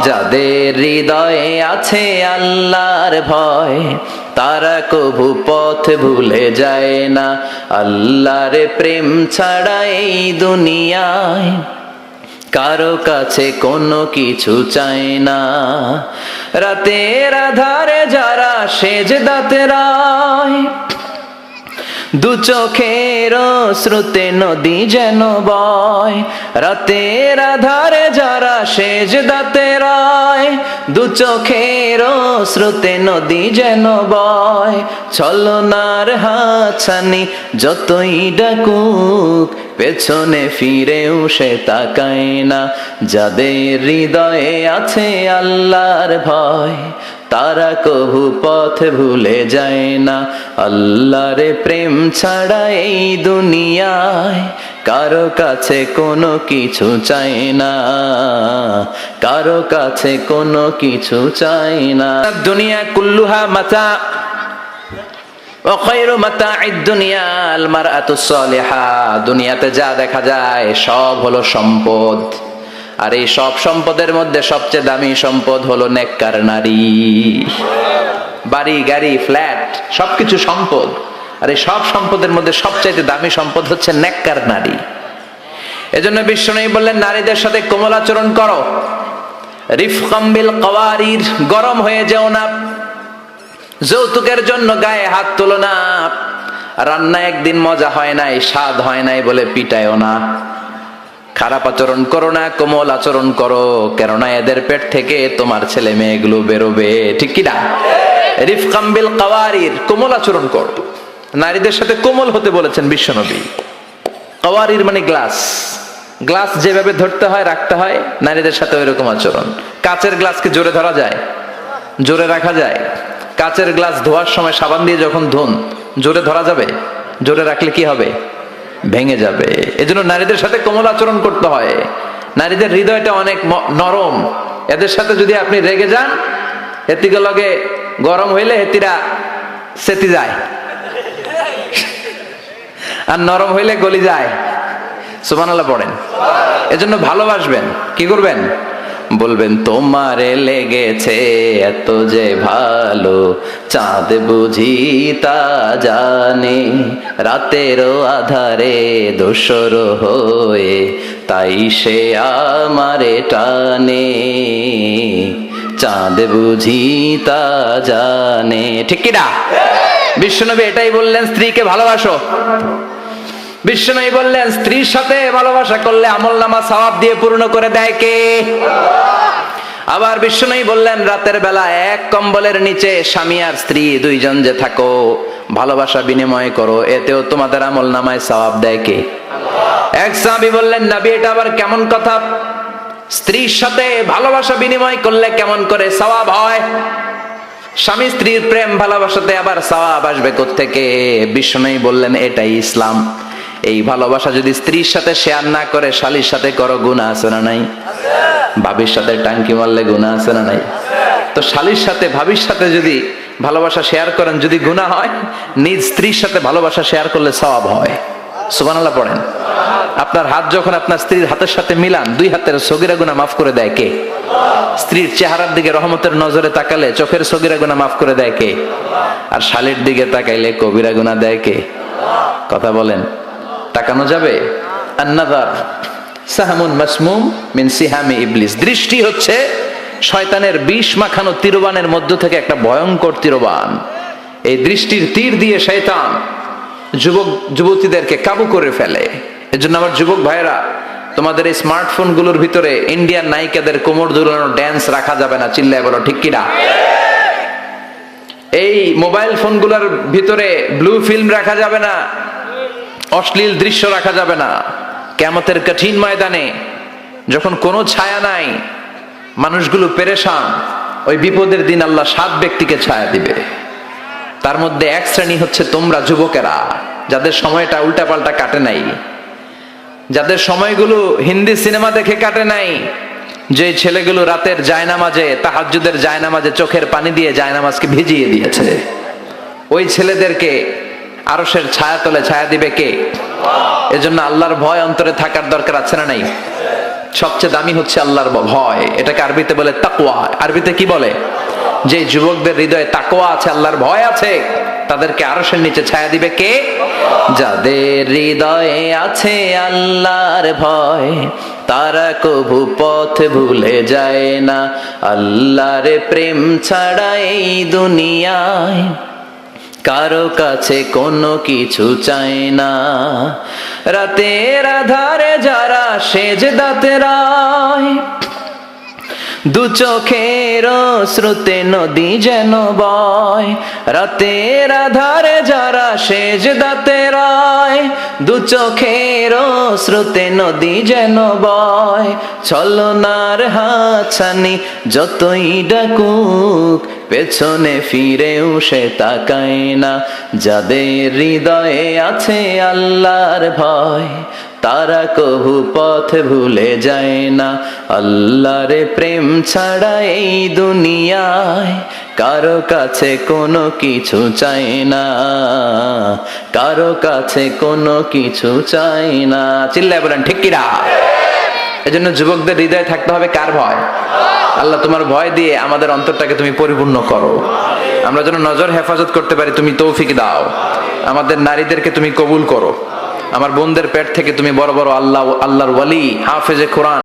যাদের হৃদয়ে আছে আল্লাহর ভয়, তারা কভু পথ ভুলে যায় না। আল্লাহর প্রেম ছাড়া এই দুনিয়ায় কারো কাছে কোনো কিছু চায় না। রাতের আধারে যারা সেজদাতে রায়, দু চোখের শ্রুতে নদী যেন বয়। রাতের আধারে যারা সেজদাতে রায়, দু চোখের শ্রুতে নদী যেন বয়। ছলনার হাতছানি যতই ডাকুক, পেছনে ফিরেও সে তাকায় না। যাদের হৃদয়ে আছে আল্লাহর ভয়, তারা কভু পথ ভুলে যায় না। আল্লাহর প্রেম ছাড়া এই দুনিয়ায় কারো কাছে কোনো কিছু চাই না, কারো কাছে কোনো কিছু চাই না। দুনিয়া কুল্লুহা মাতা ওয়া খায়রু মাতা'আদ দুনিয়া আল মারআতুস সালিহা। দুনিয়াতে যা দেখা যায় সব হলো সম্পদ, আর এই সব সম্পদের মধ্যে সবচেয়ে দামি সম্পদ হলো নেককার নারী। বাড়ি গাড়ি ফ্ল্যাট সবকিছু সম্পদ, আর এই সব সম্পদের মধ্যে সবচাইতে দামি সম্পদ হচ্ছে নেককার নারী। এজন্য বিশ্বনবী বললেন, নারীদের সাথে কোমল আচরণ করো। রিফকাম বিল কাওয়ারির, গরম হয়ে যেও না। যৌতুকের জন্য গায়ে হাত তোলো না। রান্না একদিন মজা হয় নাই, স্বাদ হয় নাই বলে পিটায়ও না। খারাপ আচরণ করো না, কোমল আচরণ করো, কেননা এদের পেট থেকে তোমার ছেলে মেয়েগুলো বেরোবে, ঠিক কি না? রিফকাম বিল কাওয়ারির, কোমল আচরণ করো। নারীদের সাথে কোমল হতে বলেছেন বিশ্বনবী। কাওয়ারির মানে গ্লাস, গ্লাস যেভাবে ধরতে হয় রাখতে হয়, নারীদের সাথে ওইরকম আচরণ। কাচের গ্লাসকে জোরে ধরা যায়? জোরে রাখা যায়? কাচের গ্লাস ধোয়ার সময় সাবান দিয়ে যখন ধুন, জোরে ধরা যাবে? জোরে রাখলে কি হবে? ভেঙে যাবে। এজন্য নারীদের সাথে কোমল আচরণ করতে হয়। নারীদের হৃদয়টা অনেক নরম, এদের সাথে যদি আপনি রেগে যান, হেতিকে লগে গরম হইলে হেতিরা সেতি যায়, আর নরম হইলে গলি যায়। সুবহানাল্লাহ পড়েন। এজন্য ভালোবাসবেন, কি করবেন? বলবেন, তোমারে লেগেছে এত যে ভালো, চাঁদ বুঝি তা জানে। রাতেরও আধারে দোসর হয়ে তাই সে আমারে টানে। চাঁদ বুঝি তা জানে, ঠিক কি না? বিশ্বনবী এটাই বললেন, স্ত্রীকে ভালোবাসো। বিশ্বনবী বললেন, স্ত্রীর সাথে ভালোবাসা করলে আমলনামা সওয়াব দিয়ে পূর্ণ করে দেয় কে? আবার বিশ্বনবী বললেন, রাতের বেলা এক কম্বলের নিচে স্বামী আর স্ত্রী দুইজন যে থাকো, ভালোবাসা বিনিময় করো, এতেও তোমাদের আমলনামায় সওয়াব দেয় কে? এক সাহাবী বললেন, নবী এটা আবার কেমন কথা? স্ত্রীর সাথে ভালোবাসা বিনিময় করলে কেমন করে সওয়াব হয়? স্বামী স্ত্রীর প্রেম ভালোবাসাতে আবার সওয়াব আসবে কোত্থেকে? বিশ্বনবী বললেন, এটাই ইসলাম। এই ভালোবাসা যদি স্ত্রীর সাথে শেয়ার না করে শালীর সাথে করো, গুনাহ আছে না নাই? ভাবির সাথে টাঙ্কি মারলে গুনাহ আছে না নাই? তো শালীর সাথে ভাবির সাথে যদি ভালোবাসা শেয়ার করেন, যদি গুনাহ হয়, নিজ স্ত্রীর সাথে ভালোবাসা শেয়ার করলে সওয়াব হয়। সুবহানাল্লাহ পড়েন। আপনার হাত যখন আপনার স্ত্রীর হাতের সাথে মিলান, দুই হাতের সগীরা গুনাহ মাফ করে দেয় কে? স্ত্রীর চেহারার দিকে রহমতের নজরে তাকালে চোখের সগীরা গুনাহ মাফ করে দেয় কে? আর শালীর দিকে তাকাইলে কবিরা গুনাহ দেয় কে? কথা বলেন, তাকানো যাবে? আন-নাযার সাহমুন মাসমুম মিন সিহামি ইবলিস। দৃষ্টি হচ্ছে শয়তানের বিষ মাখানো তীরবানের মধ্য থেকে একটা ভয়ঙ্কর তীরবান। এই দৃষ্টির তীর দিয়ে শয়তান যুবক যুবতীদেরকে কাবু করে ফেলে। এজন্য আমার যুবক ভাইয়েরা, তোমাদের এই স্মার্টফোন গুলোর ভিতরে ইন্ডিয়ান নায়িকাদের কোমর দুলানো ড্যান্স রাখা যাবে না, চিল্লায় বলো ঠিক কিনা? এই মোবাইল ফোনগুলোর ভিতরে ব্লু ফিল্ম রাখা যাবে না, অশ্লীল দৃশ্য রাখা যাবে না। কিয়ামতের কঠিন ময়দানে যখন কোনো ছায়া নাই, মানুষগুলো পেরেশান, ওই বিপদের দিন আল্লাহ 7 ব্যক্তিকে ছায়া দিবে। তার মধ্যে এক শ্রেণী হচ্ছে তোমরা যুবকেরা, যাদের সময়টা উল্টাপাল্টা কাটে নাই, যাদের সময়গুলো হিন্দি সিনেমা দেখে কাটে নাই, যে ছেলেগুলো রাতের জায়নামাজে, তাহাজ্জুদের জায়নামাজে চোখের পানি দিয়ে জায়নামাজকে ভিজিয়ে দিয়েছে, ওই ছেলেদেরকে আরশের ছায়া তলে ছায়া দিবে কে? এজন্য আল্লাহর ভয় অন্তরে থাকার দরকার আছে না নাই? সবচেয়ে দামি হচ্ছে আল্লাহর ভয়। এটাকে আরবিতে বলে তাকওয়া। আরবিতে কি বলে? যে যুবকদের হৃদয়ে তাকওয়া আছে, আল্লাহর ভয় আছে, তাদেরকে আরশের নিচে ছায়া দিবে কে? যাদের হৃদয়ে আছে আল্লাহর ভয়, তারা কভু পথ ভুলে যায় না। আল্লাহর প্রেম ছাড়া এই দুনিয়ায় কারো কাছে কোনো কিছু চায় না। রাতের আধারে যারা সেজদাতে রায়, দু চোখের স্রোতে নদী যেন বয়। রাতের আধারে যারা সেজদাতে রায়, দু চোখের স্রোতে নদী যেন বয়। ছলনার হাতছানি যতই ডাকুক, পেছনে ফিরেও সে তাকায় না। যাদের হৃদয়ে আছে আল্লাহর ভয়, তারা কভু পথ ভুলে যায় না। আল্লাহর প্রেম ছাড়া এই দুনিয়ায় কারো কাছে কোনো কিছু চাই না, কারো কাছে কোনো কিছু চাই না। চিল্লায় বলেন ঠিক কিনা? এজন্য যুবকদের হৃদয়ে থাকতে হবে কার ভয়? আল্লাহ, তোমার ভয় দিয়ে আমাদের অন্তরটাকে তুমি পরিপূর্ণ করো। আমরা যেন নজর হেফাজত করতে পারি, তুমি তৌফিক দাও। আমাদের নারীদেরকে তুমি কবুল করো। আমার বোনদের পেট থেকে তুমি বড় বড় আল্লাহর ওয়ালি, হাফেজে কোরআন